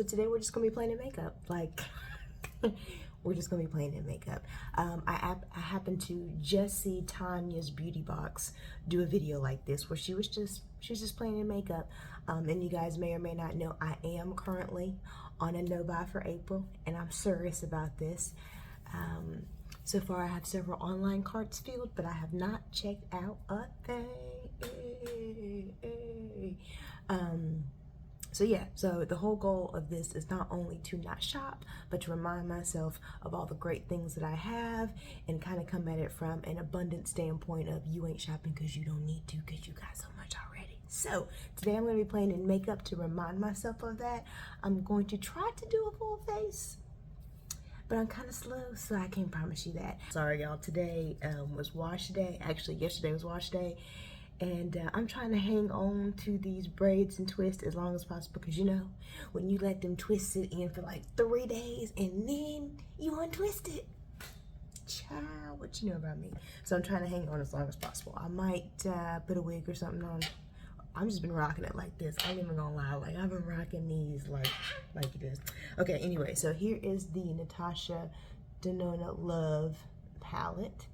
So today we're just gonna be playing in makeup. Like, we're just gonna be playing in makeup. I happened to just see Tanya's beauty box do a video like this where she's just playing in makeup. And you guys may or may not know I am currently on a no buy for April, and I'm serious about this. So far I have several online carts filled, but I have not checked out a thing. So yeah, so the whole goal of this is not only to not shop, but to remind myself of all the great things that I have and kind of come at it from an abundant standpoint of you ain't shopping because you don't need to, because you got so much already. So today I'm going to be playing in makeup to remind myself of that. I'm going to try to do a full face, but I'm kind of slow, so I can't promise you that. Sorry y'all, today was wash day. Actually, yesterday was wash day. And I'm trying to hang on to these braids and twists as long as possible, because you know, when you let them twist it in for like 3 days and then you untwist it, child, what you know about me. So I'm trying to hang on as long as possible. I might put a wig or something on. I've just been rocking it like this. I ain't even gonna lie, like I've been rocking these like this. Okay, anyway, so here is the Natasha Denona Love palette.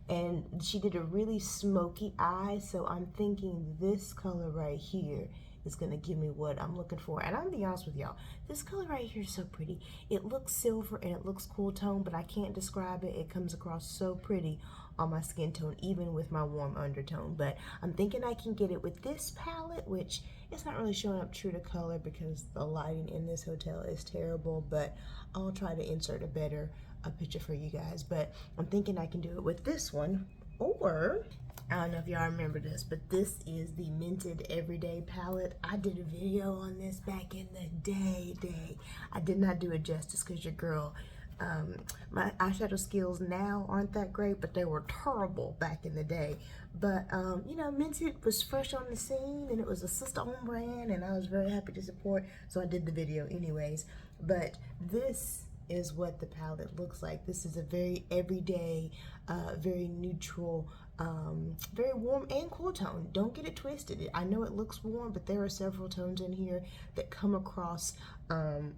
And she did a really smoky eye, so I'm thinking this color right here is gonna give me what I'm looking for. And I'm gonna be honest with y'all, this color right here is so pretty. It looks silver and it looks cool tone, but I can't describe it. It comes across so pretty on my skin tone, even with my warm undertone. But I'm thinking I can get it with this palette, which it's not really showing up true to color because the lighting in this hotel is terrible, but I'll try to insert a picture for you guys. But I'm thinking I can do it with this one, or I don't know if y'all remember this, but this is the Mented Everyday palette. I did a video on this back in the day. I did not do it justice because your girl, my eyeshadow skills now aren't that great, but they were terrible back in the day. But you know, Mented was fresh on the scene and it was a sister-owned brand, and I was very happy to support, so I did the video anyways. But this is what the palette looks like. This is a very everyday, very neutral, very warm and cool tone. Don't get it twisted. I know it looks warm, but there are several tones in here that come across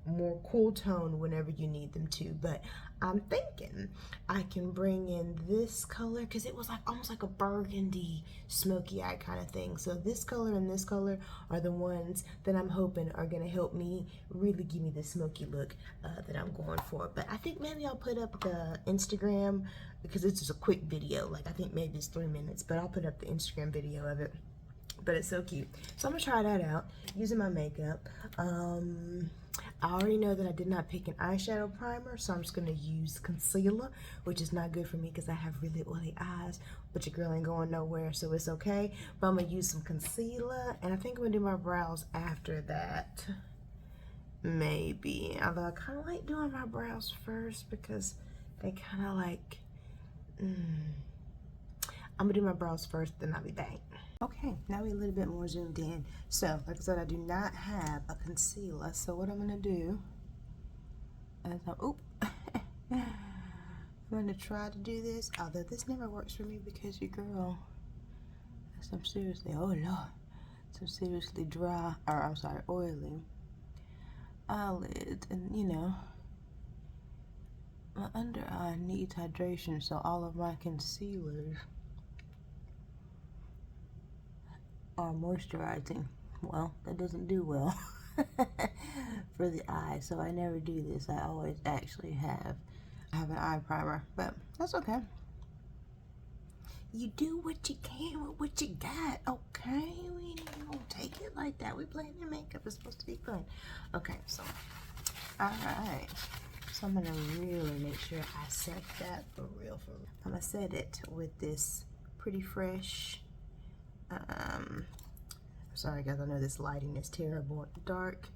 more cool tone whenever you need them to. But I'm thinking I can bring in this color because it was like almost like a burgundy smoky eye kind of thing. So this color and this color are the ones that I'm hoping are gonna help me really give me the smoky look that I'm going for. But I think maybe I'll put up the Instagram, because it's just a quick video. Like I think maybe it's 3 minutes, but I'll put up the Instagram video of it. But it's so cute. So I'm gonna try that out using my makeup. I already know that I did not pick an eyeshadow primer, so I'm just gonna use concealer, which is not good for me because I have really oily eyes, but your girl ain't going nowhere, so it's okay. But I'm gonna use some concealer, and I think I'm gonna do my brows after that. Maybe, although I kind of like doing my brows first because they kind of like, I'm gonna do my brows first, then I'll be back. Okay, now we're a little bit more zoomed in. So, like I said, I do not have a concealer. So what I'm gonna do is I'm gonna try to do this, although this never works for me because your girl has some seriously, oh Lord, some seriously dry, or I'm sorry, oily eyelids, and you know, my under eye needs hydration, so all of my concealers are moisturizing. Well, that doesn't do well for the eye, so I never do this. I always actually have an eye primer, but that's okay. You do what you can with what you got, okay? We ain't even gonna take it like that. We playing in makeup. It's supposed to be fun. Okay, so all right. So I'm gonna really make sure I set that for real. I'm gonna set it with this Pretty Fresh. Sorry guys, I know this lighting is terrible. Dark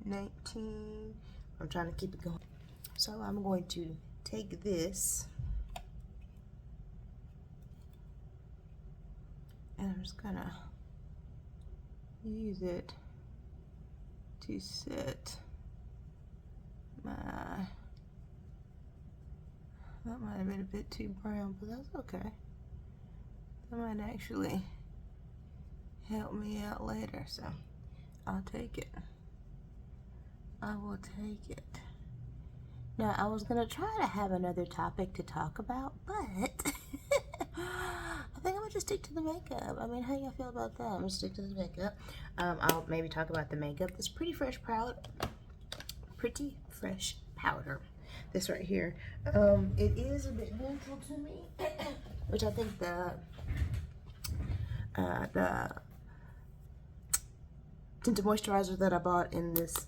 19. I'm trying to keep it going. So I'm going to take this and I'm just gonna use it to set my, that might have been a bit too brown, but that's okay. That might actually help me out later, so I'll take it. I will take it. Now, I was going to try to have another topic to talk about, but I think I'm going to just stick to the makeup. I mean, how y'all feel about that? I'm going to stick to the makeup. I'll maybe talk about the makeup. This Pretty Fresh powder. This right here. It is a bit neutral to me, which I think the tinted moisturizer that I bought in this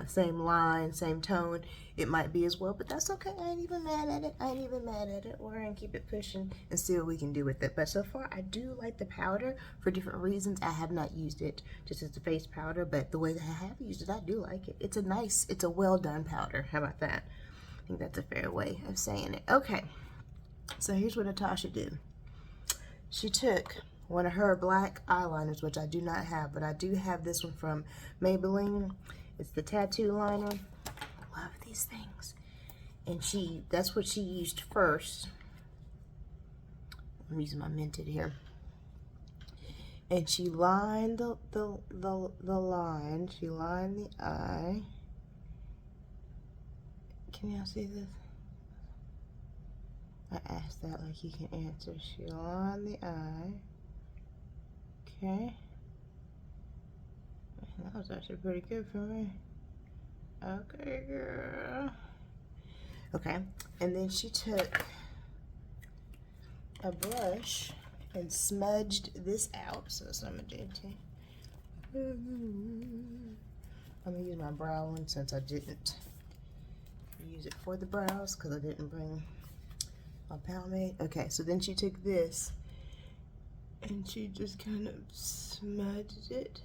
same line, same tone, it might be as well, but that's okay. I ain't even mad at it. We're gonna keep it pushing and see what we can do with it. But so far, I do like the powder for different reasons. I have not used it just as a face powder, but the way that I have used it, I do like it. It's a well done powder. How about that? I think that's a fair way of saying it. Okay, so here's what Natasha did. She took one of her black eyeliners, which I do not have, but I do have this one from Maybelline. It's the tattoo liner. I love these things. And that's what she used first. I'm using my Mented here. And she lined the line. She lined the eye. Can y'all see this? I asked that like you can answer. She lined the eye. Okay. That was actually pretty good for me. Okay, girl. Okay, and then she took a brush and smudged this out. So that's what I'm gonna do too. I'm gonna use my brow one since I didn't use it for the brows because I didn't bring my pomade. Okay, so then she took this and she just kind of smudged it.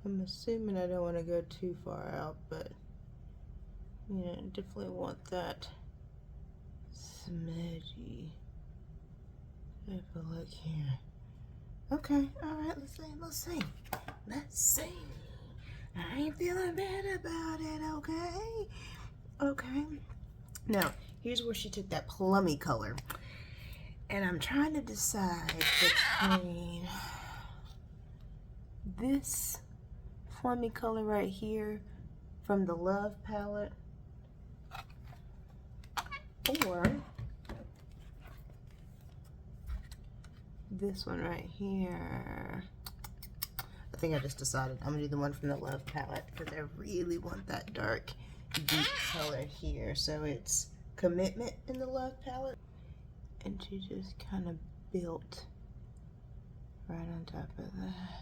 I'm assuming I don't want to go too far out, but you know, definitely want that smudgy type of look here. Okay, alright, let's see. I ain't feeling bad about it, okay? Okay. Now, here's where she took that plummy color. And I'm trying to decide between this plummy color right here from the Love palette or this one right here. I think I just decided I'm gonna do the one from the Love palette because I really want that dark, deep color here. So it's Commitment in the Love palette. And she just kind of built right on top of that.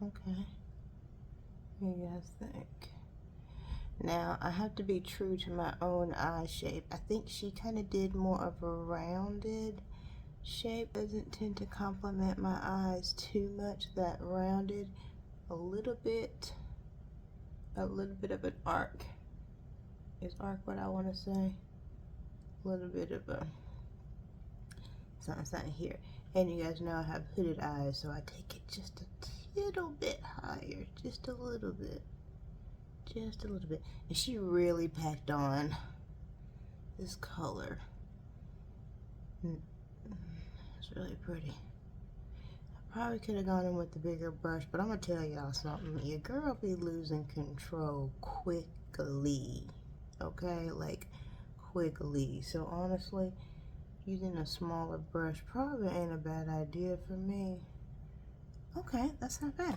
Okay. What do you guys think? Now, I have to be true to my own eye shape. I think she kind of did more of a rounded shape. Doesn't tend to complement my eyes too much, that rounded. A little bit of an arc. Is arc what I want to say? A little bit of a something here. And you guys know I have hooded eyes, so I take it just a little bit higher. Just a little bit. And she really packed on this color. It's really pretty. I probably could have gone in with the bigger brush, but I'm gonna tell y'all something. Your girl be losing control quickly. Okay, like quickly. So honestly, using a smaller brush probably ain't a bad idea for me. Okay, that's not bad.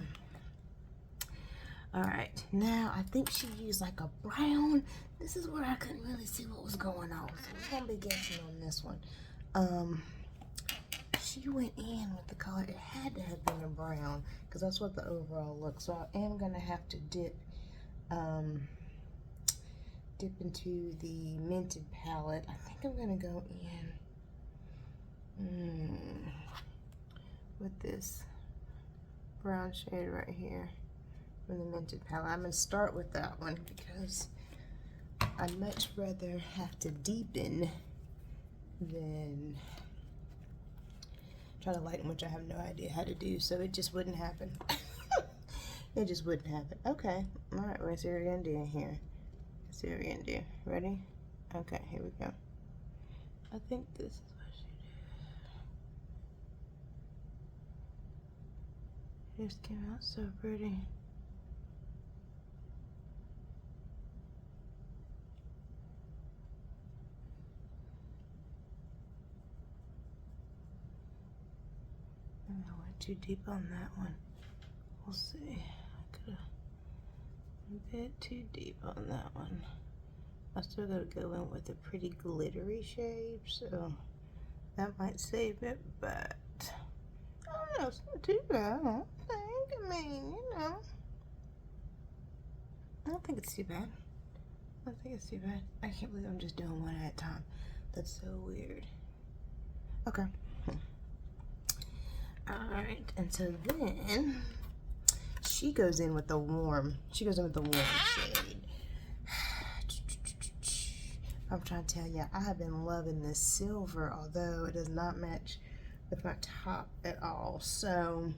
Alright, now I think she used like a brown. This is where I couldn't really see what was going on. So we're gonna be guessing on this one. She went in with the color. It had to have been a brown because that's what the overall looks. So I am gonna have to dip into the Mented palette. I think I'm gonna go in with this brown shade right here from the Mented palette. I'm gonna start with that one because I'd much rather have to deepen than try to lighten, which I have no idea how to do, so it just wouldn't happen. It just wouldn't have it. Okay. All right, let's see what we're gonna do here. Let's see what we're gonna do. Ready? Okay, here we go. I think this is what she did. It just came out so pretty. I went too deep on that one. We'll see. I could have a bit too deep on that one. I still gotta go in with a pretty glittery shade, so that might save it, but I don't know, it's not too bad, I don't think. I mean, you know, I don't think it's too bad. I don't think it's too bad. I can't believe I'm just doing one at a time. That's so weird. Okay. Alright, and so then she goes in with the warm shade. I'm trying to tell you, I have been loving this silver, although it does not match with my top at all. So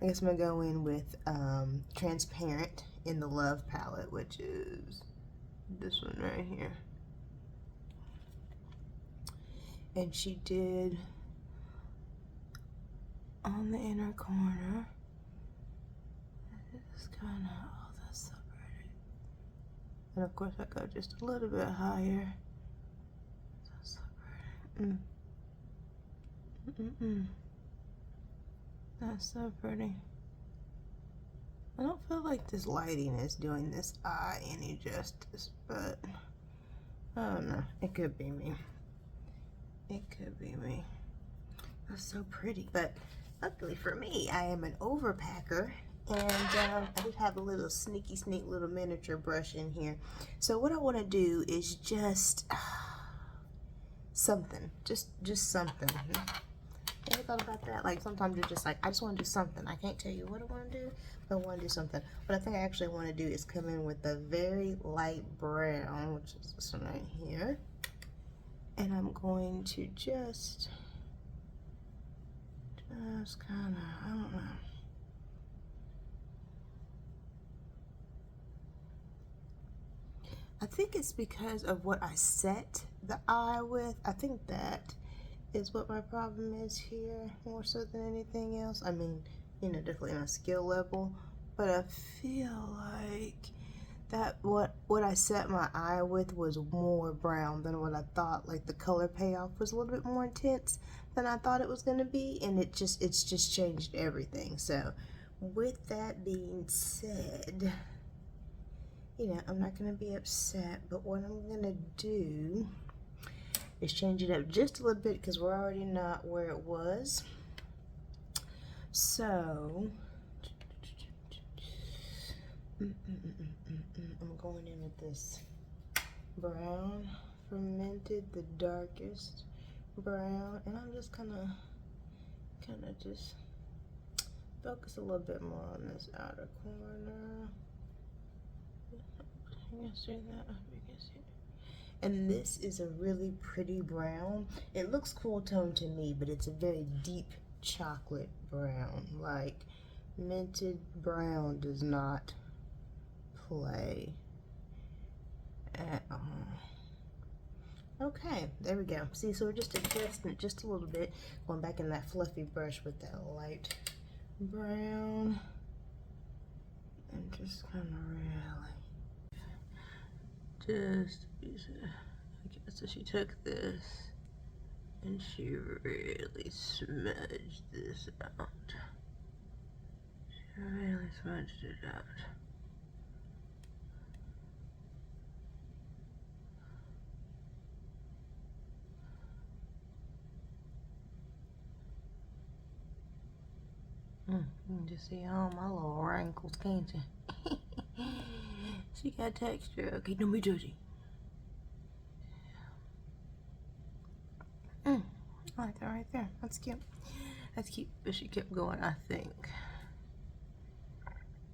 I guess I'm gonna go in with transparent in the Love palette, which is this one right here. And she did on the inner corner. It's kind of, oh, that's so pretty. And of course I go just a little bit higher. That's so pretty. That's so pretty. I don't feel like this lighting is doing this eye any justice, but I don't know. It could be me. It could be me. That's so pretty. But luckily for me, I am an overpacker. And I just have a little sneak little miniature brush in here. So what I want to do is just something. Just something. Ever thought about that? Like sometimes you're just like, I just want to do something. I can't tell you what I want to do, but I want to do something. What I think I actually want to do is come in with a very light brown, which is this one right here. And I'm going to just kind of, I don't know. I think it's because of what I set the eye with. I think that is what my problem is here, more so than anything else. I mean, you know, definitely my skill level, but I feel like that what I set my eye with was more brown than what I thought. Like the color payoff was a little bit more intense than I thought it was going to be, and it's just changed everything. So with that being said, you know, I'm not going to be upset, but what I'm going to do is change it up just a little bit because we're already not where it was. So I'm going in with this brown from Mented, the darkest brown, and I'm just kind of just focus a little bit more on this outer corner. You can see that. You can see it. And this is a really pretty brown. It looks cool tone to me, but it's a very deep chocolate brown. Like Mented brown does not play at all. Okay, there we go. See, so we're just adjusting it just a little bit. Going back in that fluffy brush with that light brown. And just kind of really so she took this and she really smudged this out. She really smudged it out. You can just see all my little wrinkles, can't you? She got texture. Okay, don't be dirty. I like that right there. That's cute. That's cute. But she kept going, I think.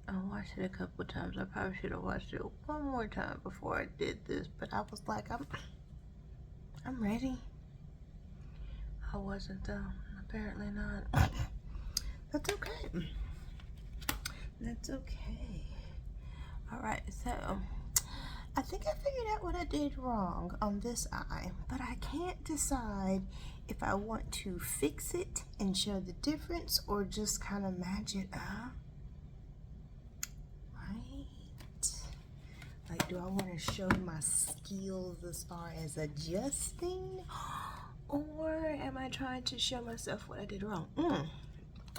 I watched it a couple times. I probably should have watched it one more time before I did this. But I was like, I'm ready. I wasn't though. Apparently not. That's okay. That's okay. All right, so I think I figured out what I did wrong on this eye, but I can't decide if I want to fix it and show the difference or just kind of match it up. Right? Like, do I want to show my skills as far as adjusting, or am I trying to show myself what I did wrong?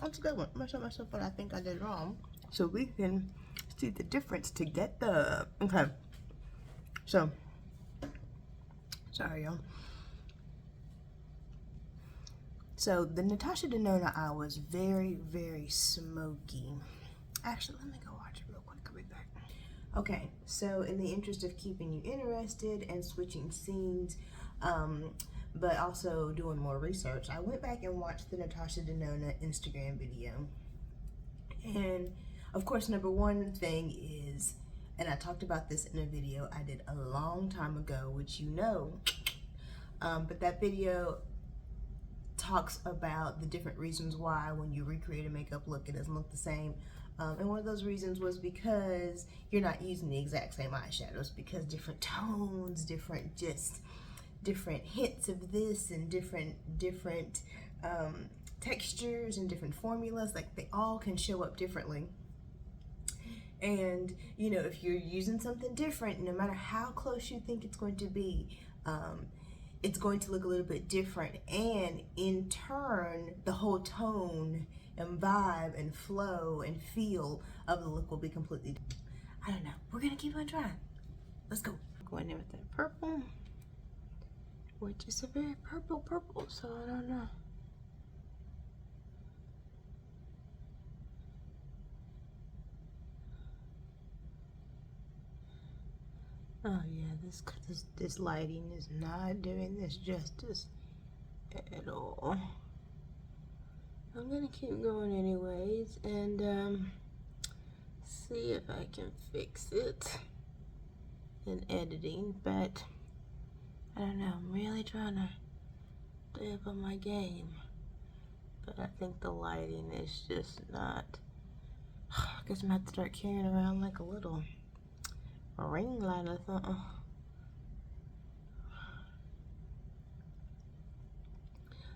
That's a good one. I'm gonna show myself what I think I did wrong so we can see the difference together. Okay. So, sorry, y'all. So, the Natasha Denona eye was very, very smoky. Actually, let me go watch it real quick. I'll be back. Okay, so in the interest of keeping you interested and switching scenes, but also doing more research, I went back and watched the Natasha Denona Instagram video. And, of course, number one thing is, and I talked about this in a video I did a long time ago, which you know, but that video talks about the different reasons why when you recreate a makeup look, it doesn't look the same. And one of those reasons was because you're not using the exact same eyeshadows, because different tones, different hints of this and different textures and different formulas, like they all can show up differently. And, you know, if you're using something different, no matter how close you think it's going to be, it's going to look a little bit different. And in turn, the whole tone and vibe and flow and feel of the look will be completely different. I don't know. We're going to keep on trying. Let's go. Going in with that purple, which is a very purple, so I don't know. Oh yeah, this lighting is not doing this justice at all. I'm gonna keep going anyways and see if I can fix it in editing, but I don't know, I'm really trying to stay up on my game, but I think the lighting is just not. I guess I'm gonna have to start carrying around like a little ring light or something.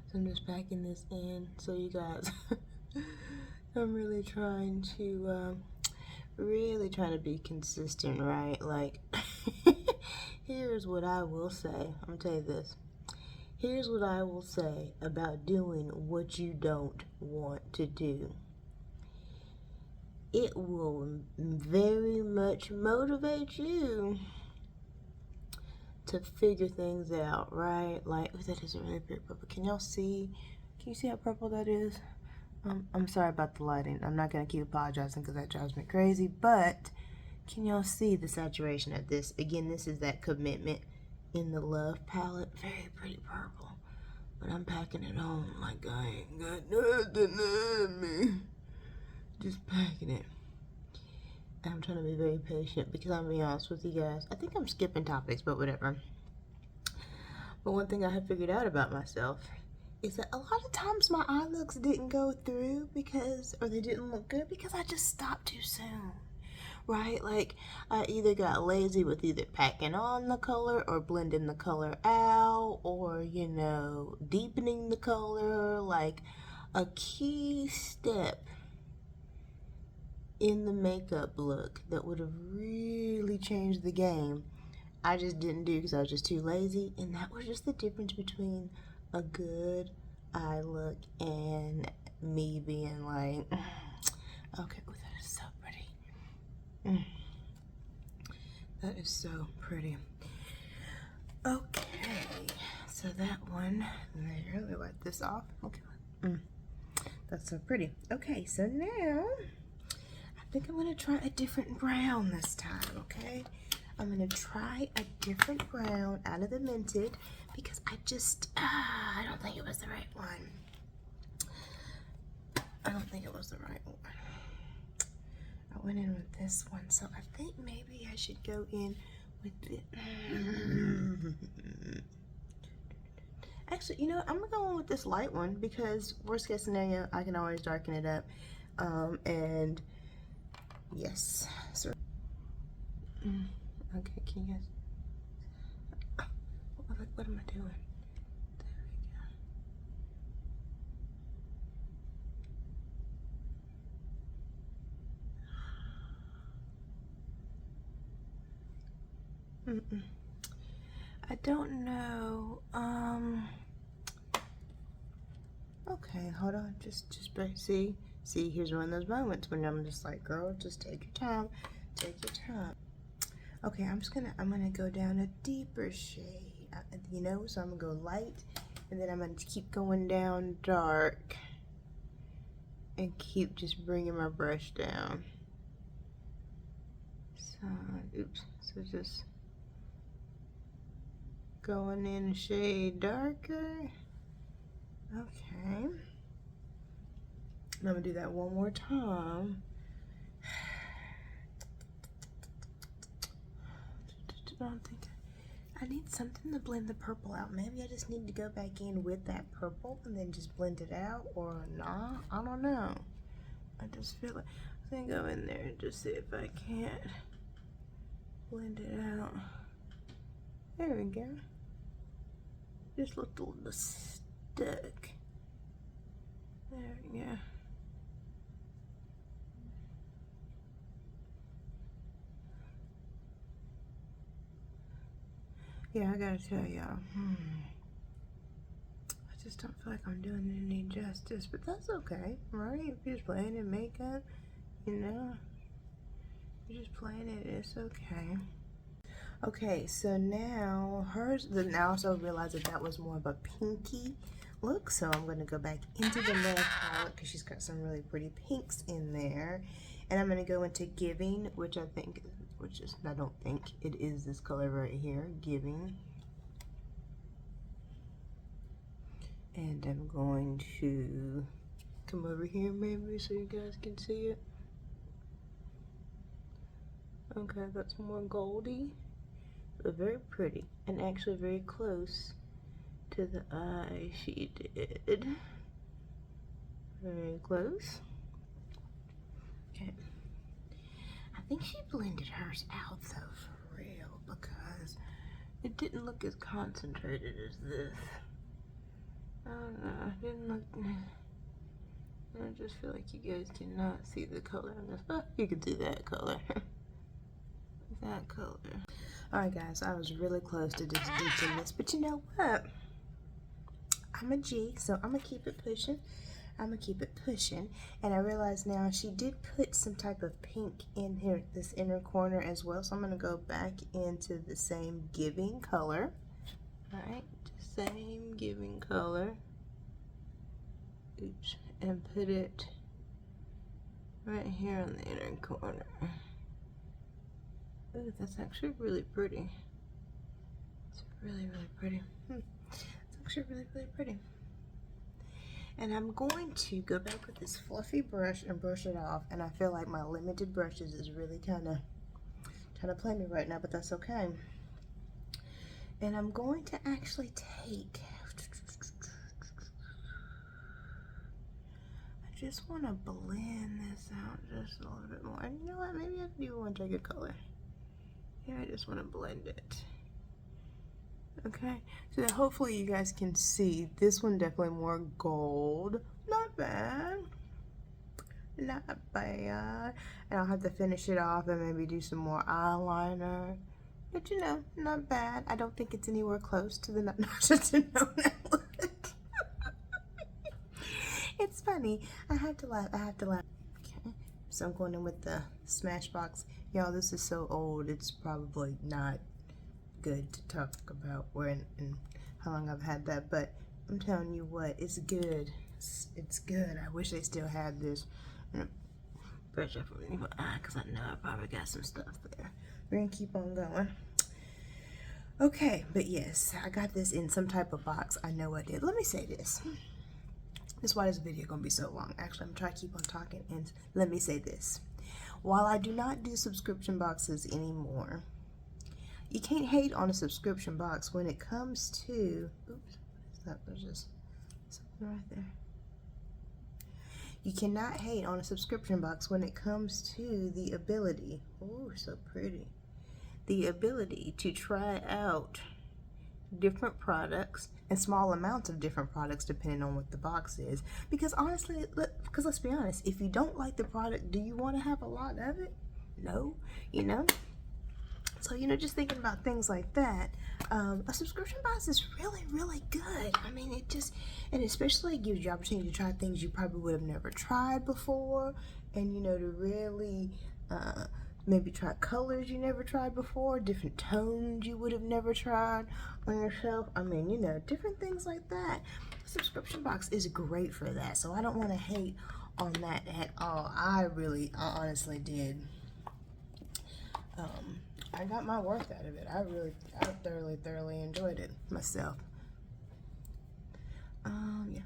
So I'm just packing this in so you guys I'm really trying to be consistent, right? Like here's what I will say. I'm gonna tell you this. Here's what I will say about doing what you don't want to do. It will very much motivate you to figure things out, right? Like, oh, that is a really pretty purple. Can y'all see? Can you see how purple that is? I'm sorry about the lighting. I'm not gonna keep apologizing because that drives me crazy, but can y'all see the saturation of this? Again, this is that Commitment in the Love palette. Very pretty purple. But I'm packing it on like I ain't got nothing on me. Just packing it. And I'm trying to be very patient because I'm being honest with you guys. I think I'm skipping topics, but whatever. But one thing I have figured out about myself is that a lot of times my eye looks didn't go through or they didn't look good because I just stopped too soon, right? Like I either got lazy with either packing on the color or blending the color out or, you know, deepening the color. Like a key step in the makeup look that would have really changed the game, I just didn't do because I was just too lazy. And that was just the difference between a good eye look and me being like, okay, oh, that is so pretty. That is so pretty. Okay, so that one there, let me wipe this off. Okay, that's so pretty. Okay, so now I think I'm gonna try a different brown this time, okay? I'm gonna try a different brown out of the Mented because I don't think it was the right one. I don't think it was the right one. I went in with this one, so I think maybe I should go in with it. Actually, you know, I'm gonna go in with this light one because worst case scenario, I can always darken it up. And Yes. So, okay, can you guys? What am I doing? There we go. I don't know. Okay, hold on. Just break. See, here's one of those moments when I'm just like, girl, just take your time. Take your time. Okay, I'm gonna go down a deeper shade. You know, so I'm gonna go light, and then I'm gonna keep going down dark, and keep just bringing my brush down. So, oops. So just going in a shade darker. Okay. I'm gonna do that one more time. I don't think I need something to blend the purple out. Maybe I just need to go back in with that purple and then just blend it out, or not. I don't know. I just feel like I think go in there and just see if I can't blend it out. There we go. Just looked a little stuck. There we go. Yeah, I gotta tell y'all, I just don't feel like I'm doing it any justice, but that's okay, right? If you're just playing in makeup, you know, you're just playing it, it's okay. Okay, so now then I also realized that was more of a pinky look, so I'm gonna go back into the nail palette because she's got some really pretty pinks in there, and I'm gonna go into Giving, which I don't think it is this color right here, Giving. And I'm going to come over here maybe so you guys can see it. Okay, that's more goldy, but very pretty, and actually very close to the eye she did. Very close. Okay. I think she blended hers out though, for real, because it didn't look as concentrated as this. I don't know, it didn't look... I just feel like you guys cannot see the color in this. Oh, you can see that color. That color. Alright guys, I was really close to just ditching this, but you know what? I'm a G, so I'm gonna keep it pushing. And I realize now she did put some type of pink in here, this inner corner as well, so I'm gonna go back into the same Giving color. Alright, same Giving color. Oops, and put it right here on the inner corner. Ooh, that's actually really pretty. It's really, really pretty. It's actually really, really pretty. And I'm going to go back with this fluffy brush and brush it off. And I feel like my limited brushes is really kind of trying to play me right now, but that's okay. And I'm going to actually take... I just want to blend this out just a little bit more. And you know what? Maybe I do want to take a color. Yeah, I just want to blend it. Okay, so that hopefully you guys can see this one definitely more gold. Not bad. Not bad. And I'll have to finish it off and maybe do some more eyeliner. But you know, not bad. I don't think it's anywhere close to the Natasha Denona look. It's funny. I have to laugh. Okay, so I'm going in with the Smashbox. Y'all, this is so old. It's probably not good to talk about when and how long I've had that, but I'm telling you what, it's good. It's good. I wish they still had this. Brush up my eye because I know I probably got some stuff there. We're gonna keep on going. Okay, but yes, I got this in some type of box. I know I did. Let me say this. This is why this video gonna be so long. Actually, I'm trying to keep on talking, and let me say this. While I do not do subscription boxes anymore, you can't hate on a subscription box when it comes to, oops, what is that? There's just something right there. You cannot hate on a subscription box when it comes to the ability, oh, so pretty, the ability to try out different products and small amounts of different products depending on what the box is. Because honestly, because let's be honest, if you don't like the product, do you want to have a lot of it? No, you know? So, you know, just thinking about things like that, a subscription box is really, really good. I mean, it just, and especially gives you opportunity to try things you probably would have never tried before, and, you know, to really maybe try colors you never tried before, different tones you would have never tried on yourself. I mean, you know, different things like that. A subscription box is great for that, so I don't want to hate on that at all. I honestly did. I got my worth out of it. I thoroughly enjoyed it myself. Yeah.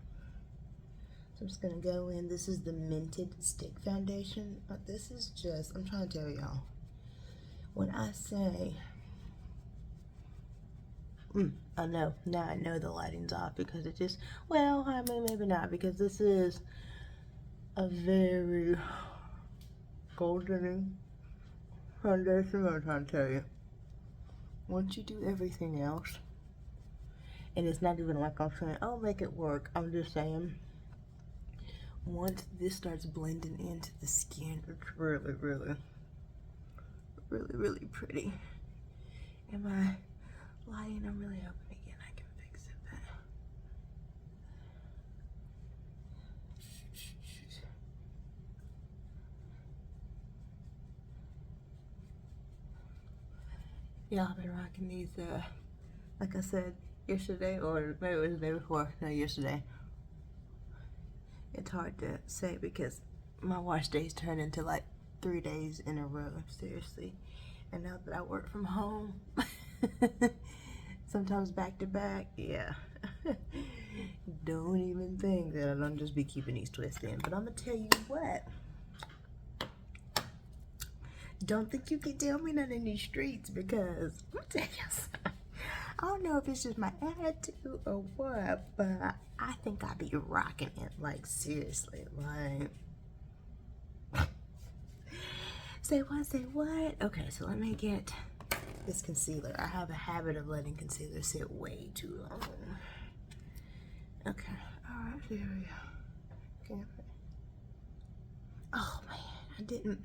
So I'm just gonna go in. This is the Mented Stick Foundation. This is just, I'm trying to tell y'all, when I say, I know, now I know the lighting's off because it just, well, I mean, maybe not, because this is a very golden foundation. I'm trying to tell you, once you do everything else, and it's not even like I'm saying, oh, make it work. I'm just saying, once this starts blending into the skin, it's really, really, really, really pretty. And my lighting, I'm really hoping again I can fix it. But yeah, I've been rocking these, like I said, yesterday, or maybe it was the day before. No, yesterday. It's hard to say because my wash days turn into like 3 days in a row, seriously. And now that I work from home, sometimes back to back, yeah. Don't even think that I don't just be keeping these twists in. But I'm gonna tell you what. Don't think you can tell me nothing in these streets, because I'm gonna tell you something. I don't know if it's just my attitude or what, but I think I be rocking it, like, seriously, like. Say what? Okay, so let me get this concealer. I have a habit of letting concealer sit way too long. Okay, alright, here we go. Okay. Oh man, I didn't.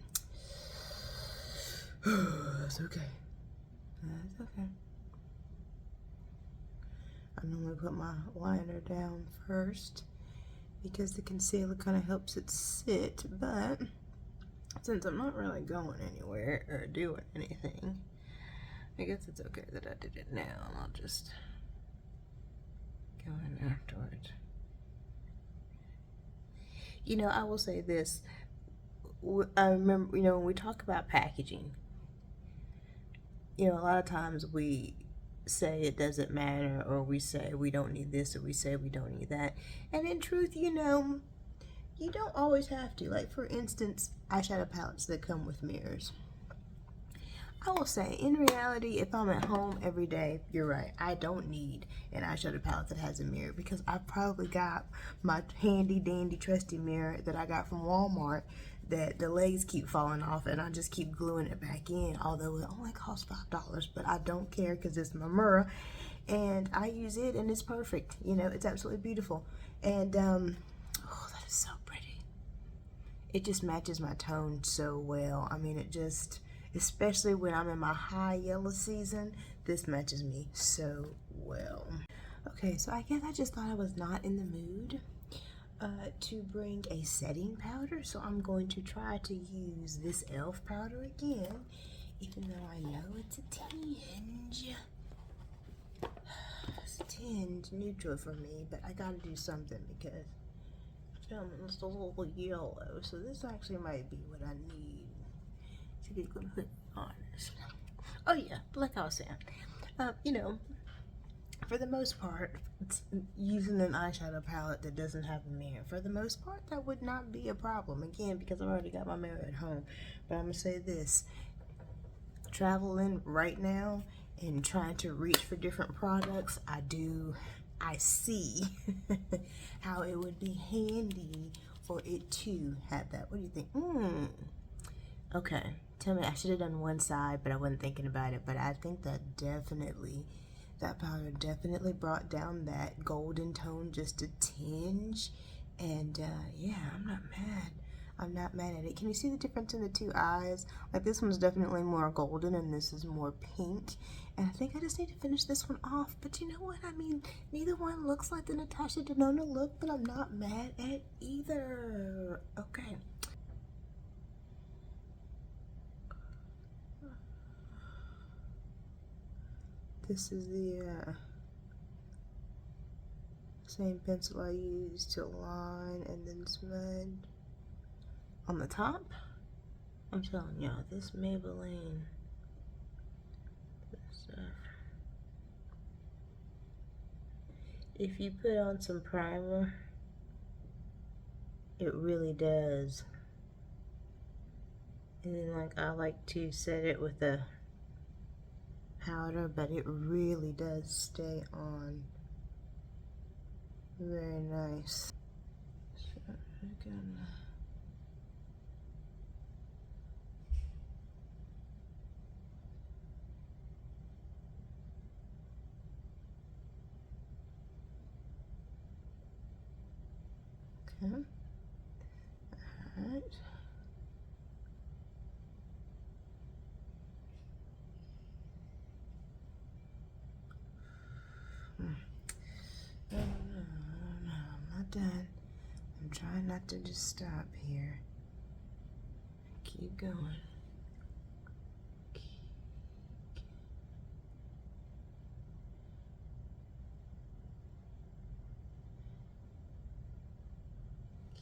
That's okay. That's okay. I normally put my liner down first because the concealer kind of helps it sit, but since I'm not really going anywhere or doing anything, I guess it's okay that I did it now, and I'll just go in afterwards. You know, I will say this. I remember, you know, when we talk about packaging, you know, a lot of times we say it doesn't matter, or we say we don't need this, or we say we don't need that. And in truth, you know, you don't always have to. Like, for instance, eyeshadow palettes that come with mirrors. I will say, in reality, if I'm at home every day, you're right, I don't need an eyeshadow palette that has a mirror, because I've probably got my handy dandy trusty mirror that I got from Walmart that the legs keep falling off, and I just keep gluing it back in, although it only costs $5, but I don't care because it's my mirror, and I use it, and it's perfect. You know, it's absolutely beautiful. And oh, that is so pretty. It just matches my tone so well. I mean, it just, especially when I'm in my high yellow season, this matches me so well. Okay, so I guess I just thought I was not in the mood to bring a setting powder, so I'm going to try to use this e.l.f. powder again, even though I know it's a tinge. It's a tinge neutral for me, but I gotta do something because I'm feeling just a little yellow, so this actually might be what I need to get completely honest. Oh yeah, like I was saying, you know, for the most part, using an eyeshadow palette that doesn't have a mirror, for the most part, that would not be a problem. Again, because I've already got my mirror at home. But I'm going to say this. Traveling right now and trying to reach for different products, I see how it would be handy for it to have that. What do you think? Okay, tell me, I should have done one side, but I wasn't thinking about it. But I think that powder definitely brought down that golden tone just a tinge. And yeah, I'm not mad. I'm not mad at it. Can you see the difference in the two eyes? Like, this one's definitely more golden and this is more pink. And I think I just need to finish this one off. But you know what? I mean, neither one looks like the Natasha Denona look, but I'm not mad at either. Okay. This is the same pencil I used to line and then smudge on the top. I'm telling y'all, this Maybelline stuff. If you put on some primer, it really does. And then, like, I like to set it with a powder, but it really does stay on very nice. So I'm gonna okay. Alright. No, I'm not done. I'm trying not to just stop here. Keep going.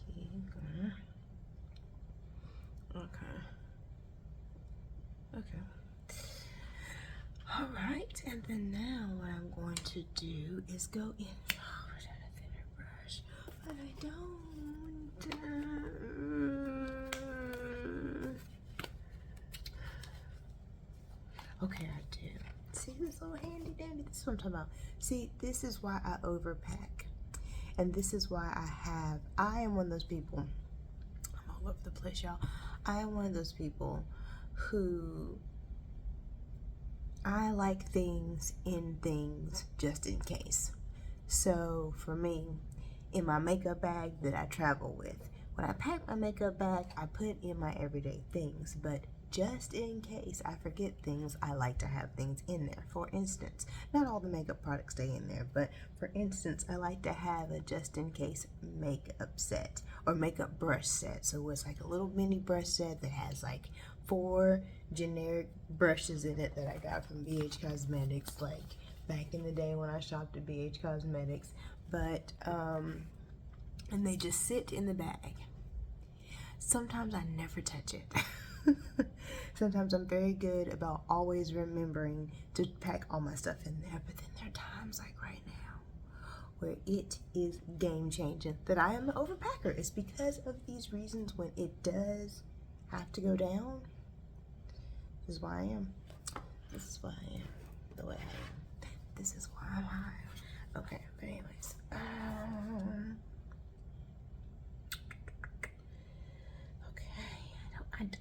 Keep going. Okay. Okay. All right, and then now what I'm going to do is go in. Oh, I had a thinner brush, but I don't. Okay, I do. See this little handy dandy? This is what I'm talking about. See, this is why I overpack. And this is why I am one of those people, I'm all over the place, y'all. I am one of those people who, I like things in things just in case. So for me, in my makeup bag that I travel with, when I pack my makeup bag, I put in my everyday things, but just in case I forget things, I like to have things in there. For instance, not all the makeup products stay in there, but for instance, I like to have a just in case makeup set or makeup brush set. So it's like a little mini brush set that has like 4 generic brushes in it that I got from BH Cosmetics, like back in the day when I shopped at BH Cosmetics. But and they just sit in the bag. Sometimes I never touch it. Sometimes I'm very good about always remembering to pack all my stuff in there, but then there are times like right now where it is game changing that I am an overpacker. It's because of these reasons. When it does have to go down, this is why I am. This is why I am the way I am. This is why I'm high. Okay, but anyways,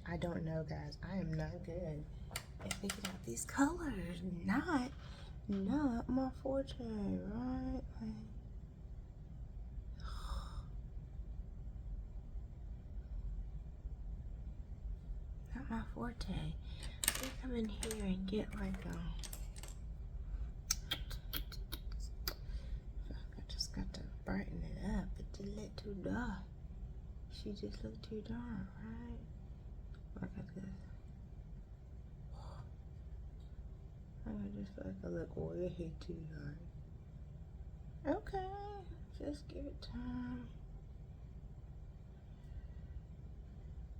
I don't know, guys. I am not good at picking out these colors. Not my forte, right? Not my forte. I think come in here and get like I just got to brighten it up. It didn't look too dark. She just looked too dark, right? Look at this. I just feel like I look way too dark. Okay, just give it time.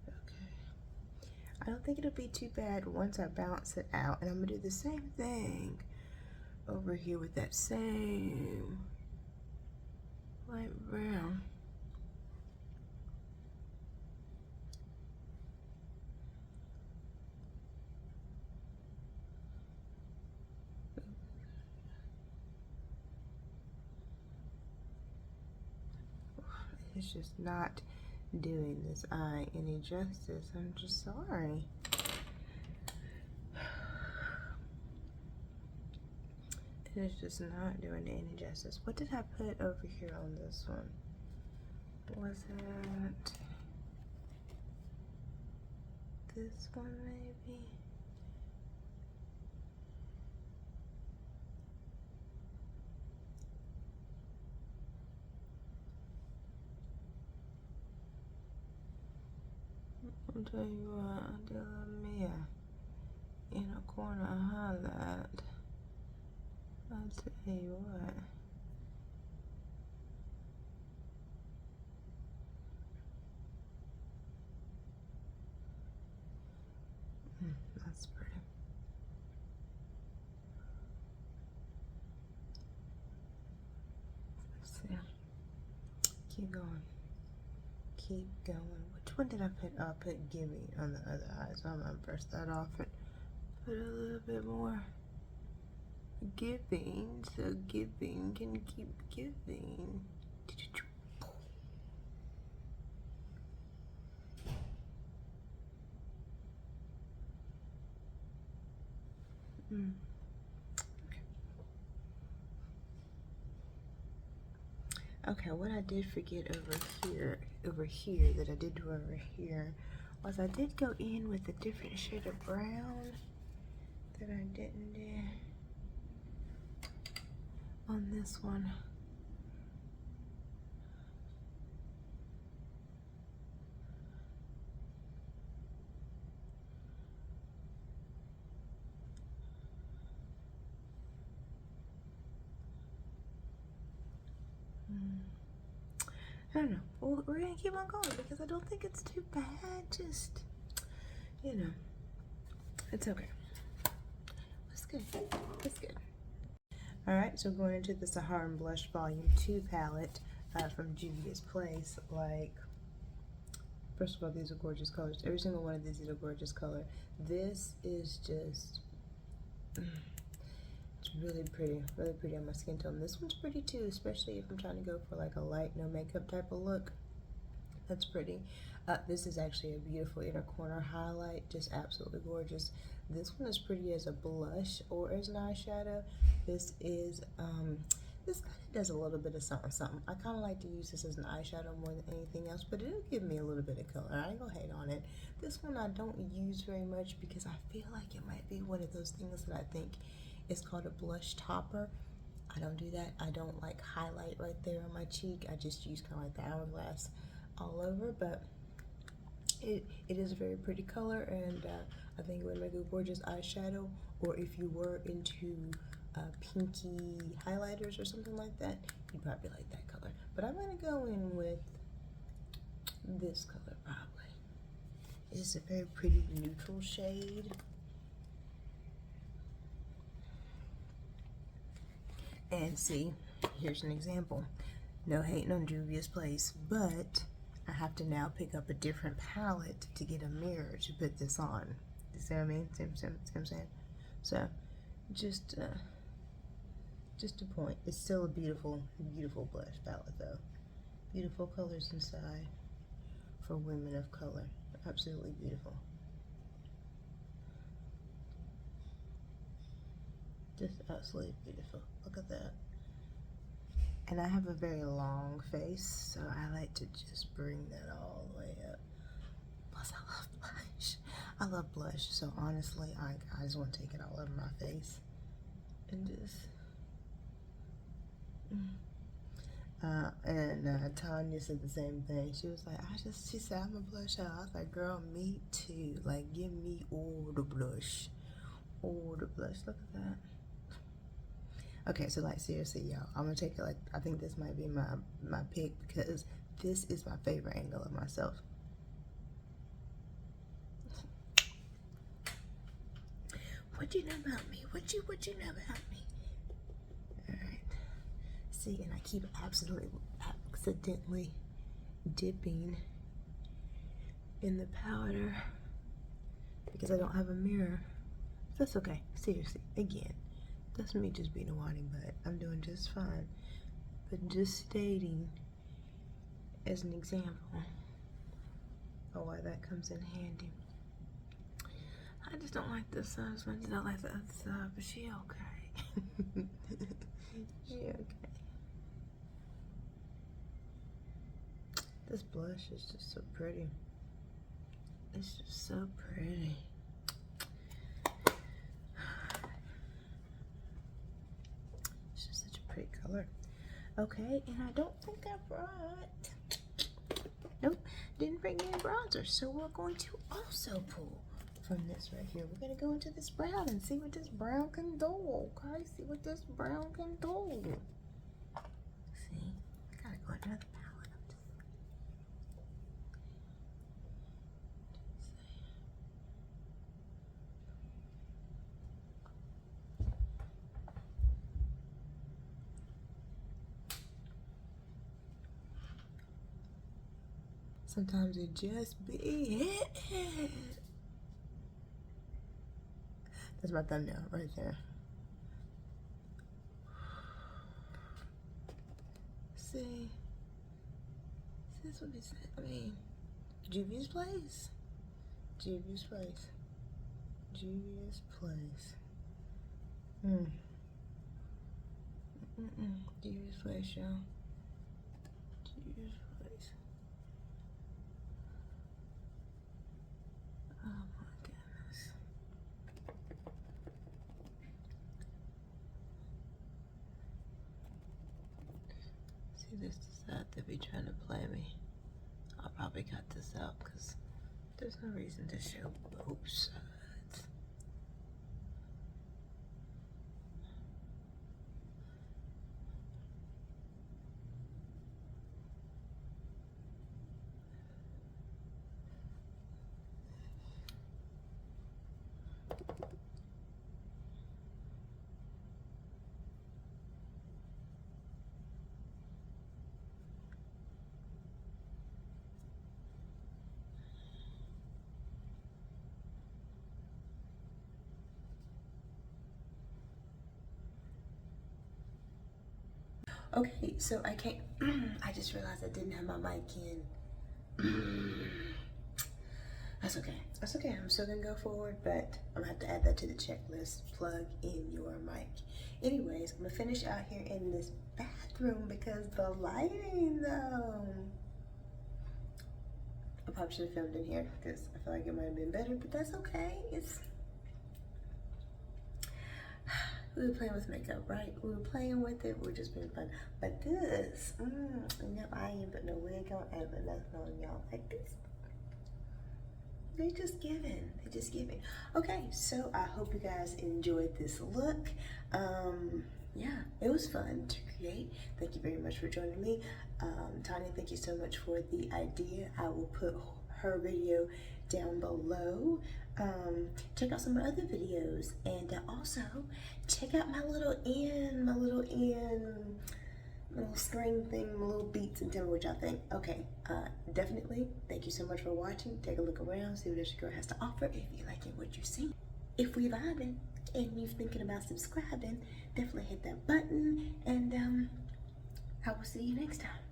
Okay. I don't think it'll be too bad once I balance it out. And I'm gonna do the same thing over here with that same light brown. It's just not doing this eye any justice. I'm just sorry. It is just not doing it any justice. What did I put over here on this one? Was it this one maybe? I'll tell you what, I do love me a inner corner highlight. I'll tell you what. That's pretty. Let's see. Keep going. Keep going. Which one did I put? I put giving on the other eye, so I'm gonna brush that off and put a little bit more giving. So giving can keep giving. Okay, what I did forget over here that I did do over here was I did go in with a different shade of brown that I didn't do on this one. I don't know. Well, we're gonna keep on going because I don't think it's too bad. Just, you know, it's okay. It's good. It's good. All right, so going into the Saharan Blush Volume 2 palette from Juvia's Place. Like, first of all, these are gorgeous colors. Every single one of these is a gorgeous color. This is just, it's really pretty on my skin tone. This one's pretty too, especially if I'm trying to go for like a light, no makeup type of look. That's pretty. This is actually a beautiful inner corner highlight, just absolutely gorgeous. This one is pretty as a blush or as an eyeshadow. This is, this kind of does a little bit of something, something. I kind of like to use this as an eyeshadow more than anything else, but it'll give me a little bit of color. I ain't gonna hate on it. This one I don't use very much because I feel like it might be one of those things that I think is called a blush topper. I don't do that. I don't like highlight right there on my cheek. I just use kind of like the hourglass all over, but it is a very pretty color, and I think it would make a gorgeous eyeshadow, or if you were into pinky highlighters or something like that, you'd probably like that color. But I'm going to go in with this color probably. It's a very pretty neutral shade. And see, here's an example. No hating on Juvia's Place, but I have to now pick up a different palette to get a mirror to put this on. You see what I mean? See what I'm saying? So, just a point. It's still a beautiful, beautiful blush palette though. Beautiful colors inside for women of color. Absolutely beautiful. Just absolutely beautiful. Look at that. And I have a very long face, so I like to just bring that all the way up. Plus, I love blush. I love blush, so honestly, I just want to take it all over my face and just. And Tanya said the same thing. She was like, she said, I'm a blush out. I was like, girl, me too. Like, give me all the blush. All the blush. Look at that. Okay, so like seriously, y'all, I'm gonna take it like, I think this might be my pick because this is my favorite angle of myself. What you know about me? What you know about me? All right. See, and I keep accidentally dipping in the powder because I don't have a mirror. That's okay. Seriously, again. That's me just being a whiny butt. I'm doing just fine. But just stating as an example. Oh, why that comes in handy. I just don't like this side as much as I like the other side, but she okay. She okay. This blush is just so pretty. It's just so pretty. It's just such a pretty color. Okay, and I don't think I brought, nope, didn't bring any bronzer. So we're going to also pull from this right here. We're gonna go into this brown and see what this brown can do. Okay, see what this brown can do. See, gotta go into the palette. Sometimes it just be it. That's my thumbnail right there. See, this would be, I mean, Juvia's Place. Juvia's Place. Juvia's Place. Juvia's Place, y'all. Juvia's Place. Oh my goodness. See, this decide to be trying to play me. I'll probably cut this out because there's no reason to show both sides. Okay, so I can't, I just realized I didn't have my mic in. That's okay. That's okay. I'm still gonna go forward, but I'm gonna have to add that to the checklist. Plug in your mic. Anyways, I'm gonna finish out here in this bathroom because the lighting, though. I probably should have filmed in here because I feel like it might have been better, but that's okay. We were playing with makeup, right? We were playing with it. We were just being fun. But this, no, I ain't put no wig on. I ain't put nothing on, y'all. Like this. They just giving. They just giving. Okay, so I hope you guys enjoyed this look. Yeah, it was fun to create. Thank you very much for joining me. Tanya, thank you so much for the idea. I will put her video down below. Check out some of my other videos, and also check out my little string thing, my little beats, and tell me what y'all think. Okay, definitely thank you so much for watching. Take a look around, see what this girl has to offer. If you like it, what you see, if we vibing and you're thinking about subscribing, definitely hit that button, and I will see you next time.